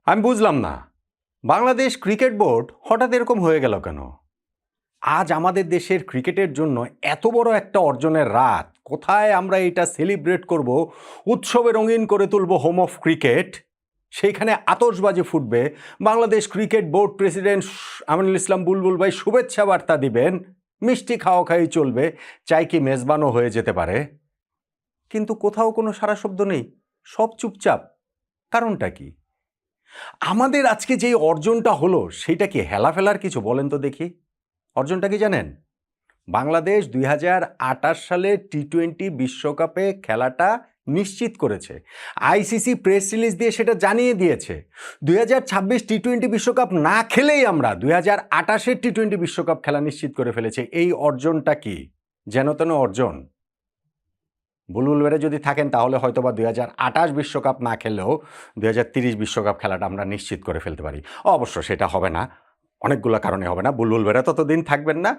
আমি বুঝলাম না, বাংলাদেশ ক্রিকেট বোর্ড হঠাৎ এরকম হয়ে গেল কেন? আজ আমাদের দেশের ক্রিকেটের জন্য এত বড় একটা অর্জনের রাত, কোথায় আমরা এটা সেলিব্রেট করব, উৎসবে রঙিন করে তুলব হোম অফ ক্রিকেট, সেইখানে আতশবাজি ফুটবে, Bangladesh cricket board president Aminul Islam Bulbul ভাই শুভেচ্ছা বার্তা দিবেন, মিষ্টি খাওয়া খাই চলবে, চাই কি মেজবানও হয়ে যেতে পারে। কিন্তু কোথাও কোনো সারা শব্দ নেই, সব চুপচাপ। কারণটা কি? আমাদের আজকে যে অর্জনটা হলো সেটা কি হেলাফেলার কিছু? বলেন তো দেখি। অর্জনটা কি জানেন? বাংলাদেশ ২০২৮ সালে টি-20 বিশ্বকাপে খেলাটা নিশ্চিত করেছে। আইসিসি প্রেস রিলিজ দিয়ে সেটা জানিয়ে দিয়েছে। ২০২৬ টি-20 বিশ্বকাপ না খেলেই আমরা ২০২৮-এর টি-20 বিশ্বকাপ খেলা নিশ্চিত করে ফেলেছে। এই অর্জনটা কি? যেন তেন অর্জন। বুলবুল ভাইরা যদি থাকেন তাহলে হয়তোবা ২০২৮ বিশ্বকাপ না খেলেও ২০৩০ বিশ্বকাপ খেলাটা আমরা নিশ্চিত করে ফেলতে পারি। অবশ্য সেটা হবে না, অনেকগুলো কারণে হবে না। বুলবুল ভাইরা ততদিন থাকবেন না।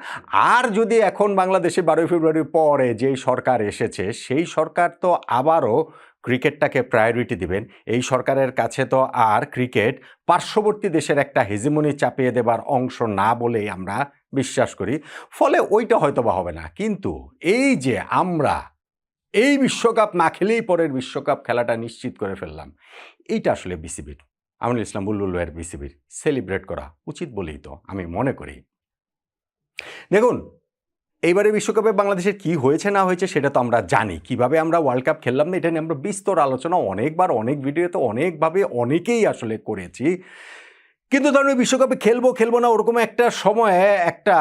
আর যদি এখন বাংলাদেশে ১২ই ফেব্রুয়ারির পরে যেই সরকার এসেছে সেই সরকার তো আবারও ক্রিকেটটাকে প্রায়োরিটি দিবেন। এই সরকারের কাছে তো আর ক্রিকেট পার্শ্ববর্তী দেশের একটা হেজিমনি চাপিয়ে দেবার অংশ না বলেই আমরা বিশ্বাস করি। ফলে ওইটা হয়তোবা হবে না। কিন্তু এই যে আমরা এই বিশ্বকাপ না খেলেই পরের বিশ্বকাপ খেলাটা নিশ্চিত করে ফেললাম, এইটা আসলে বিসিবির, আমিনুল ইসলাম বুলবুল ভাইয়ের বিসিবির সেলিব্রেট করা উচিত বলেই তো আমি মনে করি। দেখুন, এইবারে বিশ্বকাপে বাংলাদেশের কি হয়েছে না হয়েছে সেটা তো আমরা জানি। কিভাবে আমরা ওয়ার্ল্ড কাপ খেললাম না এটা নিয়ে আমরা বিস্তর আলোচনা অনেকবার অনেক ভিডিওতে অনেকভাবে অনেকেই আসলে করেছি। কিন্তু ধরুন বিশ্বকাপে খেলবো খেলবো না ওরকম একটা সময়ে একটা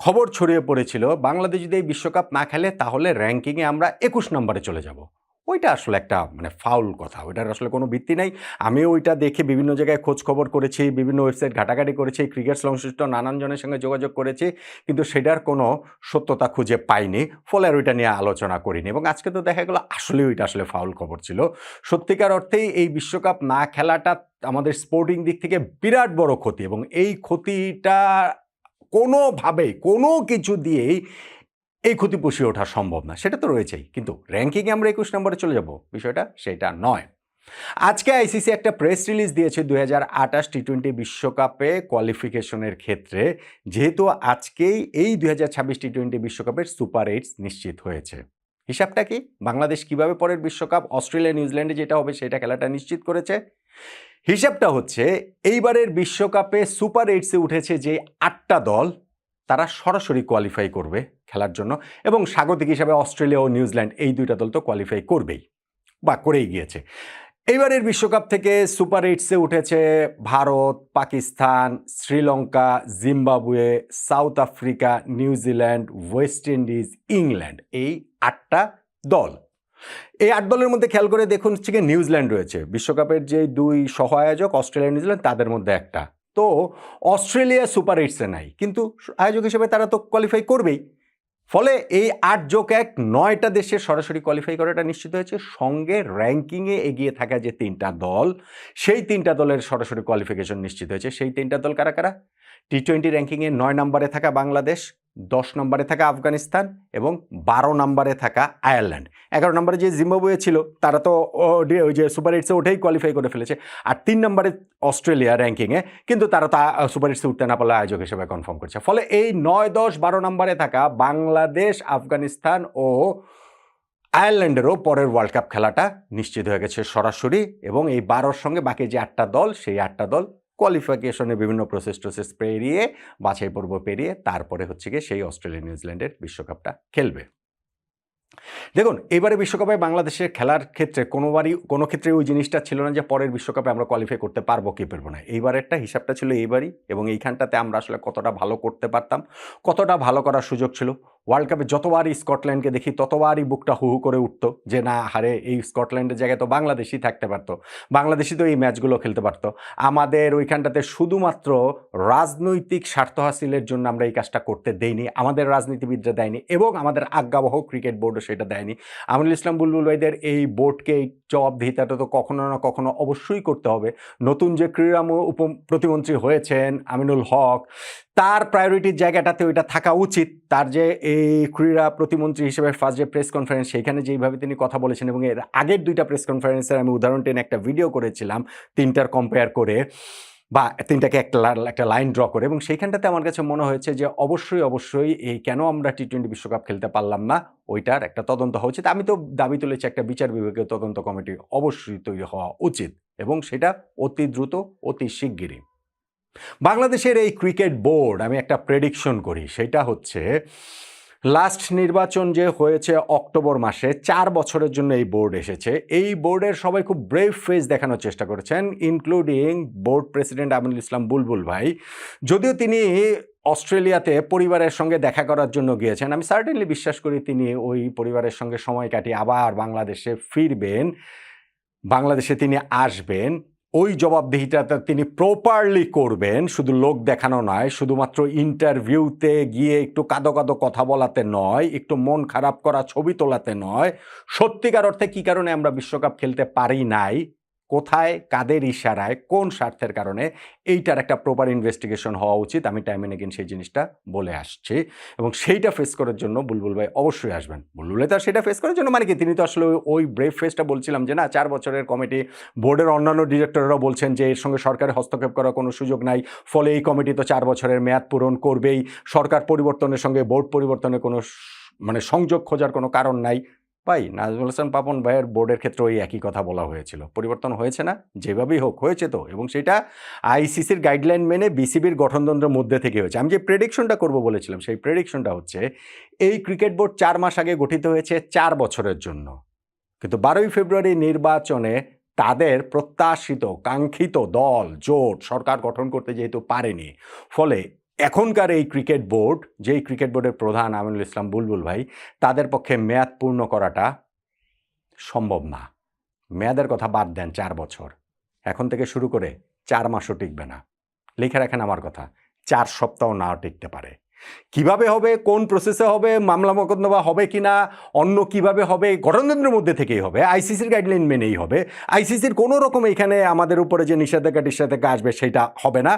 খবর ছড়িয়ে পড়েছিল, বাংলাদেশ যদি এই বিশ্বকাপ না খেলে তাহলে র্যাঙ্কিংয়ে আমরা ২১ নম্বরে চলে যাব। ওইটা আসলে একটা ফাউল কথা, ওইটার আসলে কোনো ভিত্তি নাই। আমিও ওইটা দেখে বিভিন্ন জায়গায় খোঁজ খবর করেছি, বিভিন্ন ওয়েবসাইট ঘাটাঘাটি করেছি, ক্রিকেট সংশ্লিষ্ট নানান জনের সঙ্গে যোগাযোগ করেছি, কিন্তু সেটার কোনো সত্যতা খুঁজে পাইনি। ফলে আর ওইটা নিয়ে আলোচনা করিনি। এবং আজকে তো দেখা গেল আসলে ওইটা আসলে ফাউল খবর ছিল। সত্যিকার অর্থেই এই বিশ্বকাপ না খেলাটা আমাদের স্পোর্টিং দিক থেকে বিরাট বড় ক্ষতি, এবং এই ক্ষতিটা কোনোভাবেই কোনো কিছু দিয়েই এই ক্ষতি পুষিয়ে ওঠা সম্ভব না। সেটা তো রয়েছেই, কিন্তু র্যাঙ্কিংয়ে আমরা ২১ নম্বরে চলে যাব, বিষয়টা সেটা নয়। আজকে আইসিসি একটা প্রেস রিলিজ দিয়েছে ২০২৮ টি-20 বিশ্বকাপে কোয়ালিফিকেশনের ক্ষেত্রে, যেহেতু আজকেই এই ২০২৬ টি-20 বিশ্বকাপের সুপার 8 নিশ্চিত হয়েছে। হিসাবটা কি? বাংলাদেশ কিভাবে পরের বিশ্বকাপ অস্ট্রেলিয়া নিউজিল্যান্ডে যেটা হবে সেটা খেলাটা নিশ্চিত করেছে। হিসাবটা হচ্ছে, এইবারের বিশ্বকাপে সুপার 8-এ উঠেছে যে ৮টা দল, তারা সরাসরি কোয়ালিফাই করবে খেলার জন্য, এবং স্বাগতিক হিসাবে অস্ট্রেলিয়া ও নিউজিল্যান্ড এই দুইটা দল তো কোয়ালিফাই করবেই বা করেই গিয়েছে। এইবারের বিশ্বকাপ থেকে সুপার 8-এ উঠেছে Bharat, Pakistan, Sri Lanka, Zimbabwe, south Africa, New Zealand, West Indies, England, এই ৮টা দল। এই ৮ দলের মধ্যে খেয়াল করে দেখুন হচ্ছে গিয়ে নিউজিল্যান্ড রয়েছে, বিশ্বকাপের যে দুই সহ আয়োজক অস্ট্রেলিয়া নিউজিল্যান্ড তাদের মধ্যে একটা। তো অস্ট্রেলিয়া সুপার 8-এ নাই, কিন্তু আয়োজক হিসেবে তারা তো কোয়ালিফাই করবেই। ফলে এই ৮+১ ৯টা দেশের সরাসরি কোয়ালিফাই করাটা নিশ্চিত হয়েছে। সঙ্গে র্যাঙ্কিংয়ে এগিয়ে থাকা যে ৩টা দল, সেই ৩টা দলের সরাসরি কোয়ালিফিকেশন নিশ্চিত হয়েছে। সেই ৩টা দল কারা কারা? টি-20 র্যাঙ্কিংয়ে ৯ নম্বরে থাকা বাংলাদেশ, ১০ নম্বরে থাকা আফগানিস্তান এবং ১২ নম্বরে থাকা আয়ারল্যান্ড। ১১ নম্বরে যে জিম্বাবুয়ে ছিল তারা তো ওই যে সুপার 8-এ উঠেই কোয়ালিফাই করে ফেলেছে। আর ৩ নম্বরে অস্ট্রেলিয়া র্যাঙ্কিংয়ে, কিন্তু তারা তা সুপার 8-এ উঠতে না পারলে আয়োজক হিসেবে কনফার্ম করছে। ফলে এই ৯, ১০, ১২ নম্বরে থাকা বাংলাদেশ, আফগানিস্তান ও আয়ারল্যান্ডেরও পরের ওয়ার্ল্ড কাপ খেলাটা নিশ্চিত হয়ে গেছে সরাসরি, এবং এই ১২-র সঙ্গে বাকি যে ৮টা দল, সেই ৮টা দল কোয়ালিফিকেশনের বিভিন্ন প্রসেস পেরিয়ে, বাছাই পর্ব পেরিয়ে তারপরে হচ্ছে গিয়ে সেই অস্ট্রেলিয়া নিউজিল্যান্ডের বিশ্বকাপটা খেলবে। দেখুন, এবারে বিশ্বকাপে বাংলাদেশের খেলার ক্ষেত্রে কোনো ক্ষেত্রে ওই জিনিসটা ছিল না যে পরের বিশ্বকাপে আমরা কোয়ালিফাই করতে পারবো কি পারবো না। এইবারেরটা হিসাবটা ছিল এইবারই, এবং এইখানটাতে আমরা আসলে কতটা ভালো করতে পারতাম, কতটা ভালো করার সুযোগ ছিল। ওয়ার্ল্ড কাপে যতবারই স্কটল্যান্ডকে দেখি ততবারই বুকটা হু হু করে উঠতো যে না হারে, এই স্কটল্যান্ডের জায়গায় তো বাংলাদেশই থাকতে পারতো, বাংলাদেশই তো এই ম্যাচগুলো খেলতে পারতো। আমাদের ওইখানটাতে শুধুমাত্র রাজনৈতিক স্বার্থ হাসিলের জন্য আমরা এই কাজটা করতে দেইনি, আমাদের রাজনীতিবিদরা দেয়নি, এবং আমাদের আজ্ঞাবহ ক্রিকেট বোর্ডও সেটা দেয়নি। আমিনুল ইসলাম বুলবুল ভাইদের এই বোর্ডকে এই জবাবদিহিতাটা তো কখনো না কখনো অবশ্যই করতে হবে। নতুন যে ক্রীড়া প্রতিমন্ত্রী হয়েছেন আমিনুল হক, তার প্রায়োরিটির জায়গাটাতে ওইটা থাকা উচিত। তার যে এই ক্রীড়া প্রতিমন্ত্রী হিসেবে ফার্স্ট যে প্রেস কনফারেন্স, সেইখানে যেইভাবে তিনি কথা বলেছেন এবং এর আগের 2টা প্রেস কনফারেন্সের আমি উদাহরণ টেনে একটা ভিডিও করেছিলাম 3টার কম্পেয়ার করে বা 3টাকে একটা লাইন ড্র করে, এবং সেইখানটাতে আমার কাছে মনে হয়েছে যে অবশ্যই এই কেন আমরা টি-20 বিশ্বকাপ খেলতে পারলাম না ওইটার একটা তদন্ত হওয়া উচিত। আমি তো দাবি তুলেছি একটা বিচার বিভাগীয় তদন্ত কমিটি অবশ্যই তৈরি হওয়া উচিত এবং সেটা অতি দ্রুত, অতি শিগগিরই। বাংলাদেশের এই ক্রিকেট বোর্ড, আমি একটা প্রেডিকশন করি, সেটা হচ্ছে লাস্ট নির্বাচন যে হয়েছে অক্টোবর মাসে, 4 বছরের জন্য এই বোর্ড এসেছে। এই বোর্ডের সবাই খুব ব্রেভ ফেস দেখানোর চেষ্টা করেছেন, including board president Aminul Islam Bulbul ভাই। যদিও তিনি অস্ট্রেলিয়াতে পরিবারের সঙ্গে দেখা করার জন্য গিয়েছেন, আমি সার্টেনলি বিশ্বাস করি তিনি ওই পরিবারের সঙ্গে সময় কাটিয়ে আবার বাংলাদেশে ফিরবেন, বাংলাদেশে তিনি আসবেন, ওই জবাবদিহিটা তিনি প্রপারলি করবেন, শুধু লোক দেখানো নয়, শুধুমাত্র ইন্টারভিউতে গিয়ে একটু কাঁদো কাঁদো কথা বলাতে নয়, একটু মন খারাপ করা ছবি তোলাতে নয়, সত্যিকার অর্থে কী কারণে আমরা বিশ্বকাপ খেলতে পারি নাই, কোথায়, কাদের ইশারায়, কোন স্বার্থের কারণে, এইটার একটা প্রপার ইনভেস্টিগেশন হওয়া উচিত। আমি টাইম এন্ড এগেইন সেই জিনিসটা বলে আসছি এবং সেইটা ফেস করার জন্য বুলবুল ভাই অবশ্যই আসবেন। বুলবুল ভাই তো সেটা ফেস করার জন্য মানে কি, তিনি তো আসলে ওই ব্রেভ ফেসটা বলছিলাম যে না 4 বছরের কমিটি, বোর্ডের অন্যান্য ডিরেক্টররাও বলছেন যে এর সঙ্গে সরকারের হস্তক্ষেপ করার কোনো সুযোগ নাই, ফলে এই কমিটি তো 4 বছরের মেয়াদ পূরণ করবেই, সরকার পরিবর্তনের সঙ্গে বোর্ড পরিবর্তনের কোনো সংযোগ খোঁজার কোনো কারণ নাই। ভাই, নাজমুল হাসান পাপন ভাইয়ের বোর্ডের ক্ষেত্রে ওই একই কথা বলা হয়েছিল, পরিবর্তন হয়েছে না, যেভাবেই হোক হয়েছে তো, এবং সেটা আইসিসির গাইডলাইন মেনে বিসিবির গঠনতন্ত্রের মধ্যে থেকে হয়েছে। আমি যে প্রেডিকশনটা করব বলেছিলাম, সেই প্রেডিকশনটা হচ্ছে এই ক্রিকেট বোর্ড 4 মাস আগে গঠিত হয়েছে 4 বছরের জন্য, কিন্তু 12ই ফেব্রুয়ারি নির্বাচনে তাদের প্রত্যাশিত কাঙ্ক্ষিত দল জোট সরকার গঠন করতে যেহেতু পারেনি, ফলে এখনকার এই ক্রিকেট বোর্ড, যেই ক্রিকেট বোর্ডের প্রধান আমিনুল ইসলাম বুলবুল ভাই, তাদের পক্ষে মেয়াদ পূর্ণ করাটা সম্ভব না। মেয়াদের কথা বাদ দেন, 4 বছর এখন থেকে শুরু করে 4 মাসও টিকবে না। লিখে রাখেন আমার কথা, 4 সপ্তাহ নাও টিকতে পারে। কিভাবে হবে, কোন প্রসেসে হবে, মামলা মোকদ্দমা হবে কিনা, অন্য কিভাবে হবে, গঠনতন্ত্রের মধ্যে থেকেই হবে, আইসিসির গাইডলাইন মেনেই হবে। আইসিসির কোনো রকম এখানে আমাদের উপরে যে নিষেধাজ্ঞা আসবে সেটা হবে না।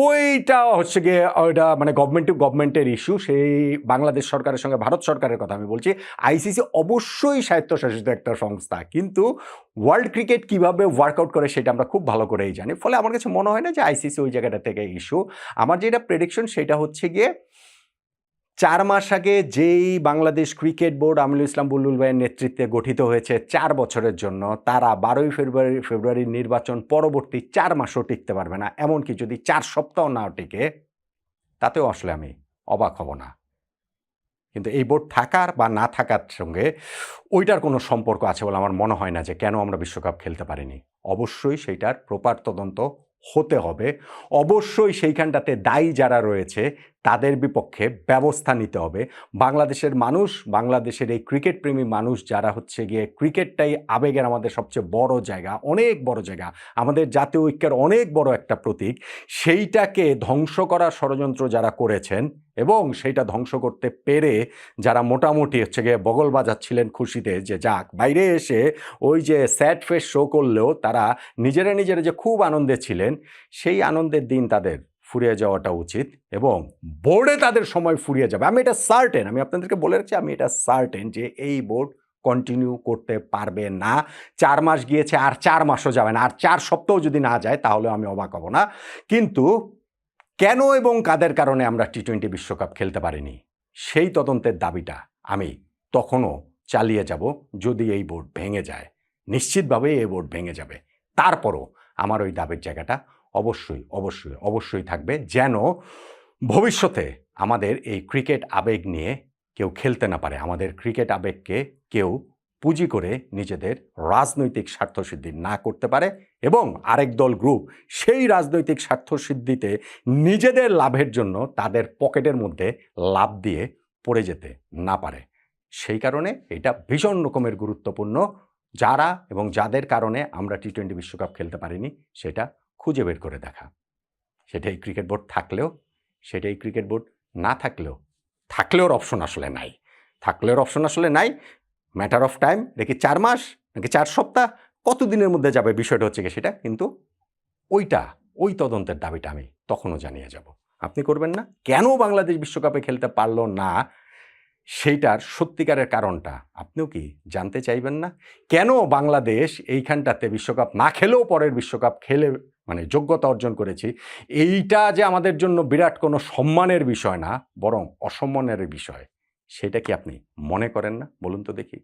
ওইটা হচ্ছে গিয়ে ওইটা গভর্নমেন্ট টু গভর্নমেন্টের ইস্যু, সেই বাংলাদেশ সরকারের সঙ্গে ভারত সরকারের কথা আমি বলছি। আইসিসি অবশ্যই স্বায়ত্তশাসিত একটা সংস্থা, কিন্তু ওয়ার্ল্ড ক্রিকেট কীভাবে ওয়ার্কআউট করে সেটা আমরা খুব ভালো করেই জানি, ফলে আমার কাছে মনে হয় না যে আইসিসি ওই জায়গাটা থেকে ইস্যু। আমার যেটা প্রেডিকশন সেটা হচ্ছে গিয়ে 4 মাস আগে যেই বাংলাদেশ ক্রিকেট বোর্ড আমিনুল ইসলাম বুলবুল ভাইয়ের নেতৃত্বে গঠিত হয়েছে 4 বছরের জন্য, তারা 12ই ফেব্রুয়ারির নির্বাচন পরবর্তী 4 মাসও টিকতে পারবে না। এমনকি যদি 4 সপ্তাহ নাও টিকে, তাতেও আসলে আমি অবাক হব না। কিন্তু এই বোর্ড থাকার বা না থাকার সঙ্গে ওইটার কোনো সম্পর্ক আছে বলে আমার মনে হয় না, যে কেন আমরা বিশ্বকাপ খেলতে পারিনি। অবশ্যই সেইটার প্রপার তদন্ত হতে হবে, অবশ্যই সেইখানটাতে দায়ী যারা রয়েছে তাদের বিপক্ষে ব্যবস্থা নিতে হবে। বাংলাদেশের মানুষ, বাংলাদেশের এই ক্রিকেট প্রেমী মানুষ যারা হচ্ছে গিয়ে, ক্রিকেটটাই আবেগের আমাদের সবচেয়ে বড় জায়গা, অনেক বড় জায়গা, আমাদের জাতীয় ঐক্যের অনেক বড় একটা প্রতীক, সেইটাকে ধ্বংস করার ষড়যন্ত্র যারা করেছেন এবং সেইটা ধ্বংস করতে পেরে যারা মোটামুটি হচ্ছে গিয়ে বগল বাজাচ্ছিলেন খুশিতে যে যাক, বাইরে এসে ওই যে স্যাড ফেস শো করলেও তারা নিজেরা যে খুব আনন্দে ছিলেন, সেই আনন্দের দিন তাদের ফুরিয়ে যাওয়াটা উচিত এবং বোর্ডে তাদের সময় ফুরিয়ে যাবে। আমি এটা সার্টেন, আমি আপনাদেরকে বলে রাখছি, আমি এটা সার্টেন যে এই বোর্ড কন্টিনিউ করতে পারবে না। 4 মাস গিয়েছে, আর 4 মাসও যাবে না, আর 4 সপ্তাহ যদি না যায় তাহলে আমি অবাক হব না। কিন্তু কেন এবং কাদের কারণে আমরা টি-20 বিশ্বকাপ খেলতে পারিনি, সেই তদন্তের দাবিটা আমি তখনও চালিয়ে যাব যদি এই বোর্ড ভেঙে যায়। নিশ্চিতভাবে এই বোর্ড ভেঙে যাবে, তারপরও আমার ওই দাবির জায়গাটা অবশ্যই থাকবে, যেন ভবিষ্যতে আমাদের এই ক্রিকেট আবেগ নিয়ে কেউ খেলতে না পারে, আমাদের ক্রিকেট আবেগকে কেউ পুঁজি করে নিজেদের রাজনৈতিক স্বার্থসিদ্ধি না করতে পারে এবং আরেক দল গ্রুপ সেই রাজনৈতিক স্বার্থসিদ্ধিতে নিজেদের লাভের জন্য তাদের পকেটের মধ্যে লাভ দিয়ে পড়ে যেতে না পারে। সেই কারণে এটা ভীষণ রকমের গুরুত্বপূর্ণ, যারা এবং যাদের কারণে আমরা টি-20 বিশ্বকাপ খেলতে পারিনি সেটা খুঁজে বের করে দেখা। সেটাই ক্রিকেট বোর্ড থাকলেও, সেটাই ক্রিকেট বোর্ড না থাকলেও, থাকলেওর অপশন আসলে নাই, ম্যাটার অফ টাইম। দেখি 4 মাস নাকি 4 সপ্তাহ, কতদিনের মধ্যে যাবে বিষয়টা হচ্ছে গিয়ে সেটা, কিন্তু ওই তদন্তের দাবিটা আমি তখনও জানিয়ে যাব। আপনি করবেন না? কেন বাংলাদেশ বিশ্বকাপে খেলতে পারলো না সেইটার সত্যিকারের কারণটা আপনিও কি জানতে চাইবেন না? কেন বাংলাদেশ এইখানটাতে বিশ্বকাপ না খেলেও পরের বিশ্বকাপ খেলে মানে যোগ্যতা অর্জন করেছি, এইটা যে আমাদের জন্য বিরাট কোনো সম্মানের বিষয় না, বরং অসম্মানের বিষয়। সেটা কি আপনি মনে করেন না? বলুন তো দেখি।